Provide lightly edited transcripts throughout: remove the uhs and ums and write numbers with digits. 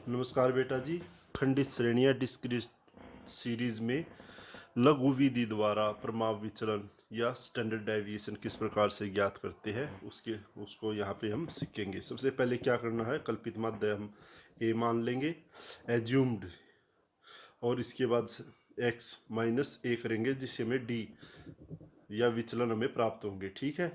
नमस्कार बेटा जी। खंडित श्रेणियां डिस्क्रीट सीरीज में लघु विधि द्वारा प्रमाव विचलन या स्टैंडर्ड डेविएशन किस प्रकार से ज्ञात करते हैं उसको यहाँ पे हम सीखेंगे। सबसे पहले क्या करना है, कल्पित माध्य हम ए मान लेंगे एज्यूम्ड, और इसके बाद x माइनस ए करेंगे जिससे हमें डी या विचलन हमें प्राप्त होंगे। ठीक है,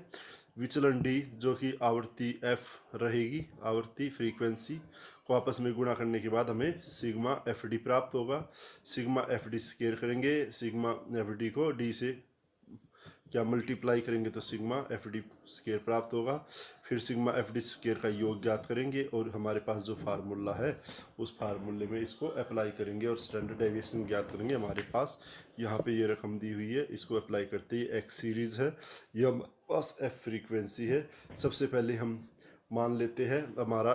विचलन डी जो कि आवर्ती एफ रहेगी, आवर्ती फ्रीक्वेंसी को आपस में गुणा करने के बाद हमें सिग्मा एफ डी प्राप्त होगा। सिग्मा एफ डी स्केयर करेंगे, सिग्मा एफ डी को डी से क्या मल्टीप्लाई करेंगे तो सिग्मा एफ डी स्केयर प्राप्त होगा। फिर सिग्मा एफ डी स्केयर का योग ज्ञात करेंगे और हमारे पास जो फार्मूला है उस फार्मूले में इसको अप्लाई करेंगे और स्टैंडर्ड डेविएशन ज्ञात करेंगे। हमारे पास यहाँ पे ये रकम दी हुई है, इसको अप्लाई करते ही एक्स सीरीज है, ये हमारे पास एफ फ्रीक्वेंसी है। सबसे पहले हम मान लेते हैं हमारा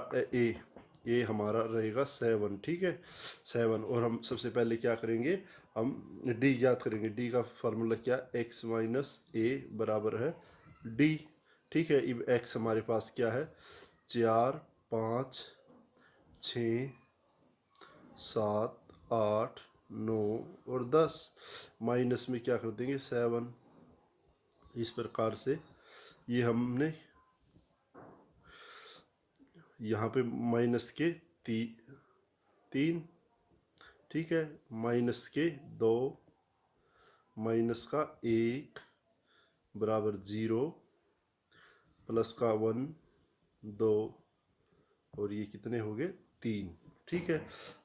ए हमारा रहेगा 7। ठीक है 7, और हम सबसे पहले क्या करेंगे, हम डी ज्ञात करेंगे। डी का फार्मूला क्या, x माइनस ए बराबर है डी। ठीक है, अब x हमारे पास क्या है 4 5 6 7 8 9 और 10, माइनस में क्या कर देंगे 7। इस प्रकार से ये हमने यहाँ पे माइनस के 3, ठीक है, माइनस के 2, माइनस का 1 बराबर 0, प्लस का 1 2, और ये कितने हो गए 3। ठीक है,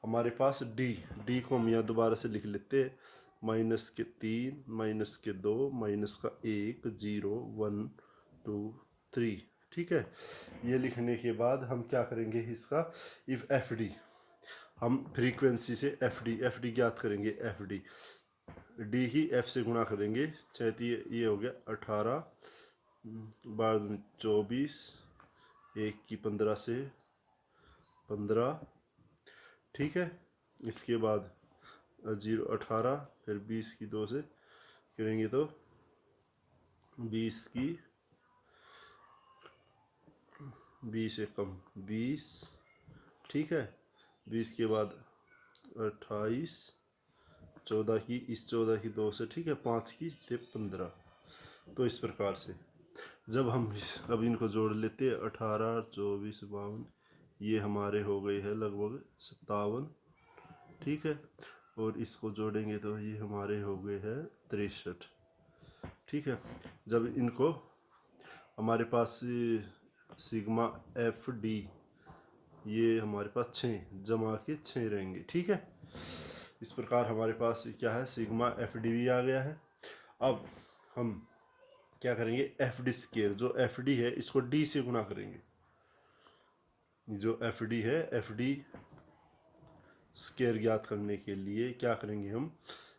हमारे पास डी को हम यहाँ दोबारा से लिख लेते हैं, माइनस के 3, माइनस के 2, माइनस का 1 0 1 2 3। ठीक है, ये लिखने के बाद हम क्या करेंगे इसका, इफ एफ डी, हम फ्रीक्वेंसी से एफ डी ज्ञात करेंगे। एफ डी ही एफ से गुणा करेंगे, चाहे ये हो गया 18 12 24, 1 की 15 से 15। ठीक है, इसके बाद 0 18, फिर 20 की 2 से करेंगे तो 20 की 20 से कम 20। ठीक है, 20 के बाद 28, 14 की इस 14 की 2 से, ठीक है 5 की 15। तो इस प्रकार से जब हम अब इनको जोड़ लेते हैं 18 24 52, ये हमारे हो गए हैं लगभग 57। ठीक है, और इसको जोड़ेंगे तो ये हमारे हो गए हैं 63। ठीक है, जब इनको हमारे पास सिग्मा एफ डी ये हमारे पास 6 जमा के 6 रहेंगे। ठीक है, इस प्रकार हमारे पास क्या है सिग्मा एफ डी भी आ गया है। अब हम क्या करेंगे, एफ डी स्केयर, जो एफ डी है इसको डी से गुणा करेंगे। जो एफ डी है, एफ डी स्केयर ज्ञात करने के लिए क्या करेंगे, हम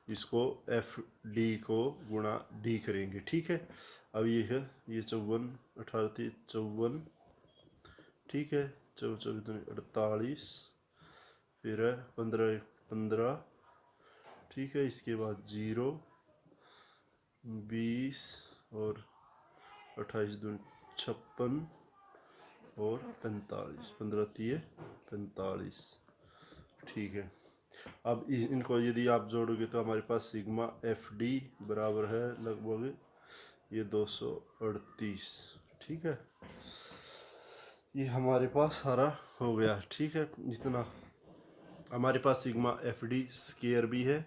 इसको एफ डी को गुणा डी करेंगे। ठीक है, अब ये है ये 54 18 54। ठीक है, 54 48, फिर है 15 15। ठीक है, इसके बाद 0 20 और 28 दूनी 56 और 45, 15 3 45। ठीक है, अब इनको यदि आप जोड़ोगे तो हमारे पास सिग्मा एफ डी बराबर है लगभग ये 238। ठीक है, ये हमारे सारा सारा हो गया। ठीक है, इतना हमारे पास सिग्मा एफ डी स्केयर भी है,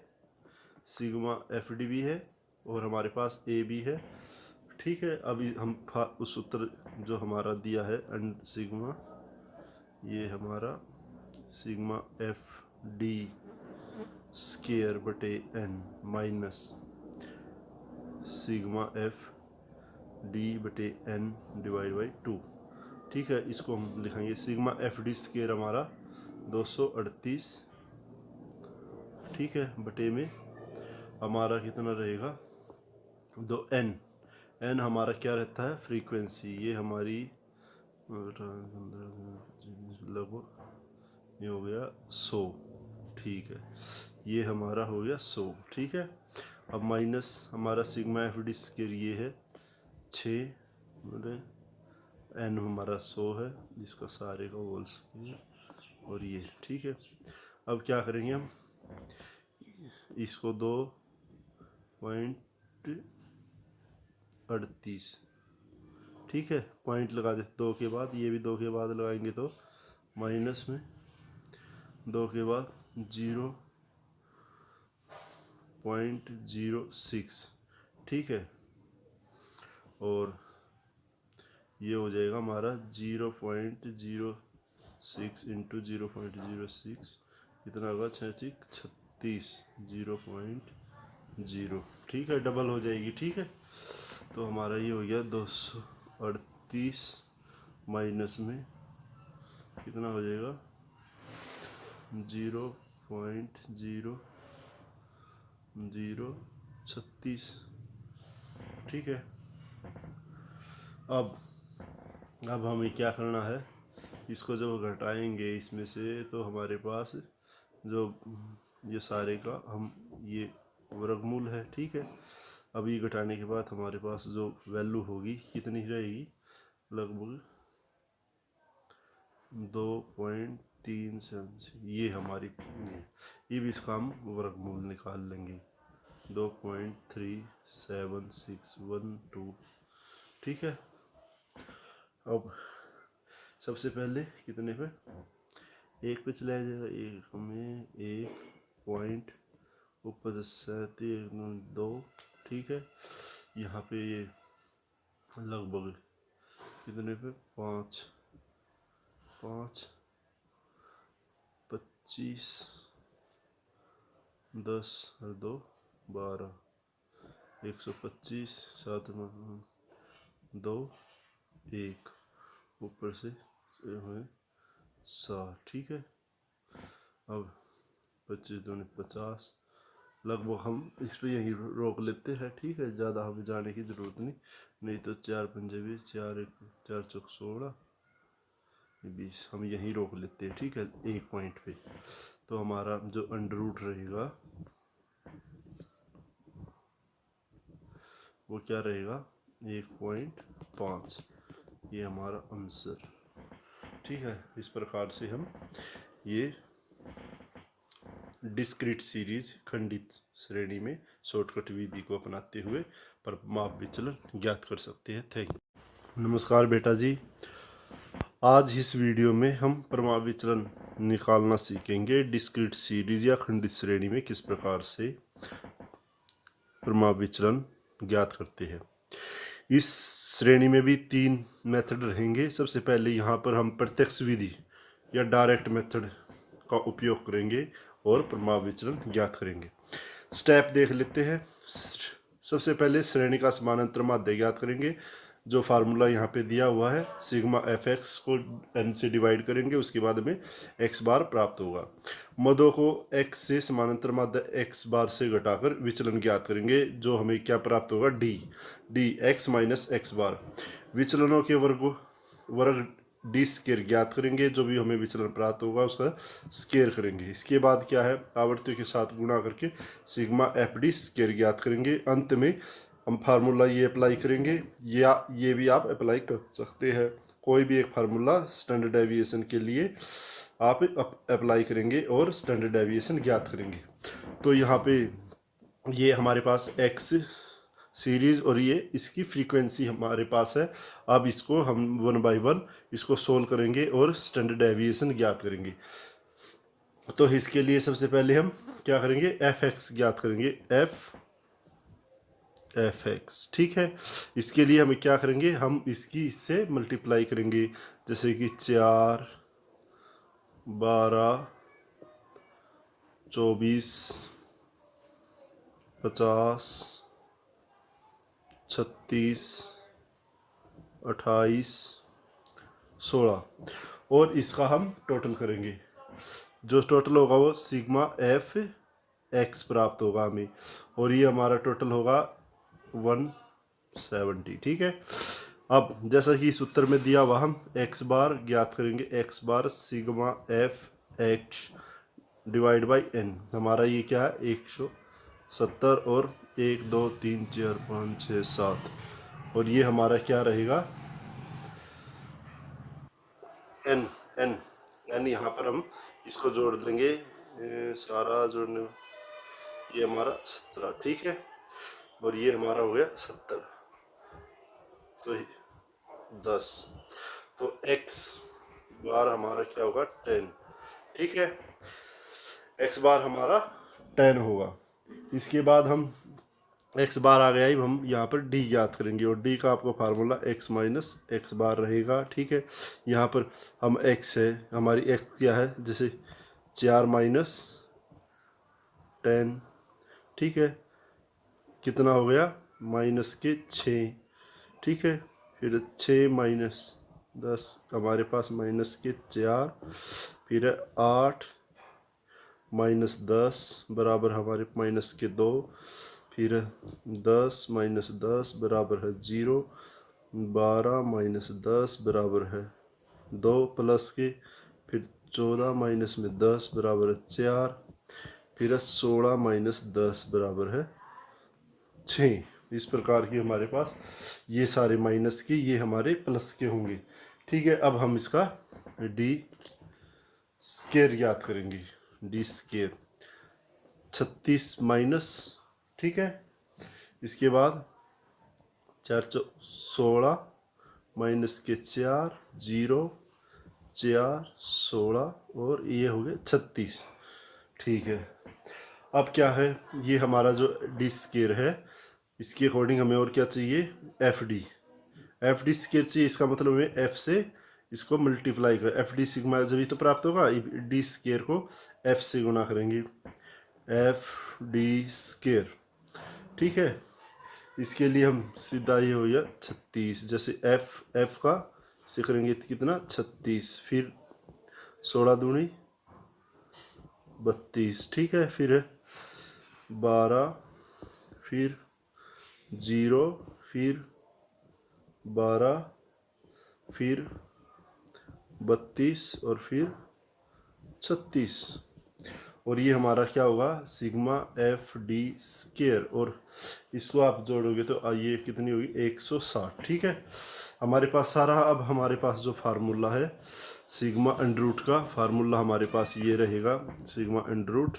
सिग्मा एफ डी भी है, और हमारे पास ए भी है। ठीक है, अभी हम उस उत्तर जो हमारा दिया है एंड सिग्मा, ये हमारा सिग्मा एफ डी स्केयर बटे N minus sigma F D बटे एन डिवाइड बाई 2। ठीक है, इसको हम लिखेंगे सिग्मा एफ डी स्केयर हमारा 238। ठीक है, बटे में हमारा कितना रहेगा 2 एन हमारा क्या रहता है फ्रीक्वेंसी, ये हमारी लगभग ये हो गया 100। ठीक है, ये हमारा हो गया 100। ठीक है, अब माइनस हमारा सिग्मा एफ डी स्केयर ये है 6, एन हमारा 100 है, जिसका सारे का होल स्केयर और ये, ठीक है। अब क्या करेंगे हम, इसको 2.38, ठीक है, पॉइंट लगा देते 2 के बाद, ये भी 2 के बाद लगाएंगे तो माइनस में 2 के बाद 0.06, ठीक है। और ये हो जाएगा हमारा 0.06 इंटू 0.06 कितना होगा, 36, 0.0, ठीक है, डबल हो जाएगी, ठीक है। तो हमारा ये हो गया 238 माइनस में कितना हो जाएगा, 0.0036, ठीक है। अब हमें क्या करना है, इसको जब घटाएंगे इसमें से तो हमारे पास जो ये सारे का हम ये वर्गमूल है, ठीक है। अब ये घटाने के बाद हमारे पास जो वैल्यू होगी कितनी रहेगी, लगभग 2.37, ये हमारी ये भी इसका हम वर्गमूल निकाल लेंगे, 2.37612, ठीक है। अब सबसे पहले कितने पे, एक पे चला जाएगा, एक हमें 1 ऊपर से 2, ठीक है। यहाँ पे ये लगभग कितने पे 5, 25, 10 और 2 12, 125, 7 2 1, ऊपर से 7, ठीक है। अब 25 दूनी 50, लगभग हम इस पे यहीं रोक लेते हैं, ठीक है, ज़्यादा हमें जाने की ज़रूरत नहीं तो 4 पंजे 20, 4 चौक 16, 20, हम यहीं रोक लेते हैं, ठीक है, एक पॉइंट पे। तो हमारा जो अंडर रूट रहेगा वो क्या रहेगा, 1.5, ये हमारा आंसर, ठीक है। इस प्रकार से हम ये डिस्क्रीट सीरीज खंडित श्रेणी में शॉर्टकट विधि को अपनाते हुए परिमाप विचलन ज्ञात कर सकते हैं। Thank you. नमस्कार बेटा जी, आज इस वीडियो में हम परिमाप विचलन निकालना सीखेंगे। डिस्क्रीट सीरीज या खंडित श्रेणी में किस प्रकार से परिमाप विचलन ज्ञात करते हैं। इस श्रेणी में भी 3 मेथड रहेंगे। सबसे पहले यहाँ पर हम प्रत्यक्ष विधि या डायरेक्ट मेथड का उपयोग करेंगे और परिमाप विचलन ज्ञात करेंगे। स्टेप देख लेते हैं। सबसे पहले श्रेणी का समानांतर माध्य ज्ञात करेंगे। जो फार्मूला यहाँ पे दिया हुआ है, सिग्मा एफ एक्स को n से डिवाइड करेंगे, उसके बाद में x बार प्राप्त होगा। मदों को x से समानांतर माध्य x बार से घटाकर विचलन ज्ञात करेंगे, जो हमें क्या प्राप्त होगा, d x माइनस x बार। विचलनों के वर्ग डी स्केयर ज्ञात करेंगे, जो भी हमें विचलन प्राप्त होगा उसका स्केयर करेंगे। इसके बाद क्या है, आवर्तियों के साथ गुणा करके सिग्मा एफ डी स्केयर ज्ञात करेंगे। अंत में हम फार्मूला ये अप्लाई करेंगे, या ये भी आप अप्लाई कर सकते हैं। कोई भी एक फार्मूला स्टैंडर्ड डेविएशन के लिए आप अप्लाई करेंगे और स्टैंडर्ड डेविएशन ज्ञात करेंगे। तो यहाँ पे ये हमारे पास एक्स सीरीज और ये इसकी फ्रीक्वेंसी हमारे पास है। अब इसको हम 1 बाय 1 इसको सोल्व करेंगे और स्टैंडर्ड डेविएशन ज्ञात करेंगे। तो इसके लिए सबसे पहले हम क्या करेंगे, एफ एक्स ज्ञात करेंगे, एफ एक्स, ठीक है। इसके लिए हमें क्या करेंगे, हम इससे मल्टीप्लाई करेंगे, जैसे कि 4, 12, 24, 50, 36, 28, 16 और इसका हम टोटल करेंगे। जो टोटल होगा वो सिग्मा एफ एक्स प्राप्त होगा हमें, और ये हमारा टोटल होगा 170, ठीक है। अब जैसा कि इस उत्तर में दिया हुआ, हम x बार ज्ञात करेंगे, x bar sigma F x divide by n। हमारा ये क्या है, 170 और 1 2 3 4 5 6 7, और ये हमारा क्या रहेगा, n n यहाँ पर हम इसको जोड़ देंगे, सारा जोड़ने, ये हमारा 17, ठीक है, और ये हमारा हो गया 70, तो 10, तो x बार हमारा क्या होगा 10, ठीक है, x बार हमारा 10 होगा। इसके बाद हम x बार आ गया, हम यहाँ पर d याद करेंगे, और d का आपको फार्मूला x माइनस x बार रहेगा, ठीक है। यहाँ पर हम x है, हमारी x क्या है, जैसे 4 माइनस 10, ठीक है, कितना हो गया माइनस के 6, ठीक है, फिर 6 माइनस 10 हमारे पास माइनस के 4, फिर 8 माइनस 10 बराबर हमारे माइनस के 2, फिर 10 माइनस 10 बराबर है 0, 12 माइनस 10 बराबर है 2 प्लस के, फिर 14 माइनस में 10 बराबर है 4, फिर 16 माइनस 10 बराबर है 6। इस प्रकार की हमारे पास ये सारे माइनस के, ये हमारे प्लस के होंगे, ठीक है। अब हम इसका डी स्केयर याद करेंगे, डी स्केयर 36 माइनस, ठीक है, इसके बाद 4 16 माइनस के 4 0 4 16 और ये हो गया 36, ठीक है। अब क्या है, ये हमारा जो डी स्केयर है, इसके अकॉर्डिंग हमें और क्या चाहिए, एफ डी स्केयर चाहिए। इसका मतलब हमें एफ से इसको मल्टीप्लाई कर, एफ डी सिग्मा जब ही तो प्राप्त होगा, डी स्केयर को एफ से गुना करेंगे, एफ डी स्केयर, ठीक है। इसके लिए हम सीधा ये हो गया 36, जैसे एफ का से करेंगे कितना 36, फिर 16 दूनी 32, ठीक है, फिर 12, फिर 0, फिर 12, फिर 32 और फिर 36, और ये हमारा क्या होगा सिग्मा एफ डी स्केयर, और इसको आप जोड़ोगे तो ये कितनी होगी 160, ठीक है। हमारे पास सारा, अब हमारे पास जो फार्मूला है सिग्मा अंडर रूट का फार्मूला हमारे पास ये रहेगा, सिग्मा अंडर रूट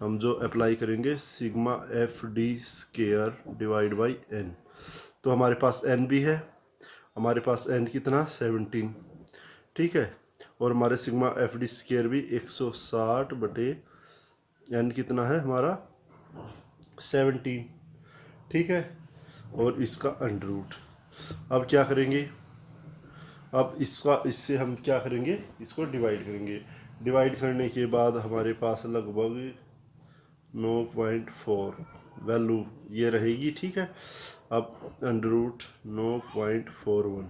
हम जो अप्लाई करेंगे sigma F D square divide by N, तो हमारे पास एन भी है, हमारे पास एन कितना 17, ठीक है, और हमारे सिग्मा एफ डी स्केयर भी 160 बटे एन कितना है हमारा 17, ठीक है, और इसका अंडर रूट। अब क्या करेंगे, अब इससे हम क्या करेंगे, इसको डिवाइड करेंगे, डिवाइड करने के बाद हमारे पास लगभग 9.4 वैल्यू ये रहेगी, ठीक है। अब अंडर रूट 9.41,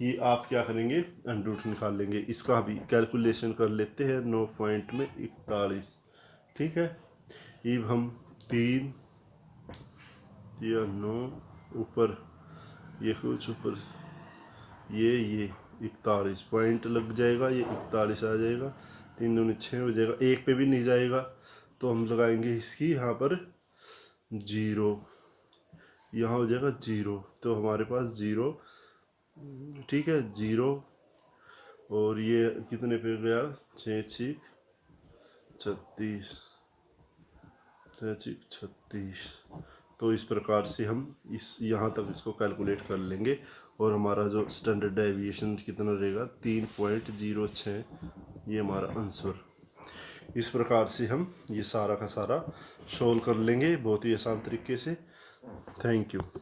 ये आप क्या करेंगे अंडर रूट निकाल लेंगे, इसका भी कैलकुलेशन कर लेते हैं, 9.41, ठीक है। अब हम 3 या 9 ऊपर ये कुछ ऊपर ये 41 पॉइंट लग जाएगा, ये 41 आ जाएगा, 3 दूनी 6 हो जाएगा, एक पे भी नहीं जाएगा, तो हम लगाएंगे इसकी यहाँ पर 0, यहाँ हो जाएगा 0, तो हमारे पास 0, ठीक है 0, और ये कितने पे गया 6 36, 36, तो इस प्रकार से हम इस यहाँ तक इसको कैलकुलेट कर लेंगे, और हमारा जो स्टैंडर्ड डेविएशन कितना रहेगा 3.06, ये हमारा आंसर। इस प्रकार से हम ये सारा का सारा सोल्व कर लेंगे बहुत ही आसान तरीके से। Thank you.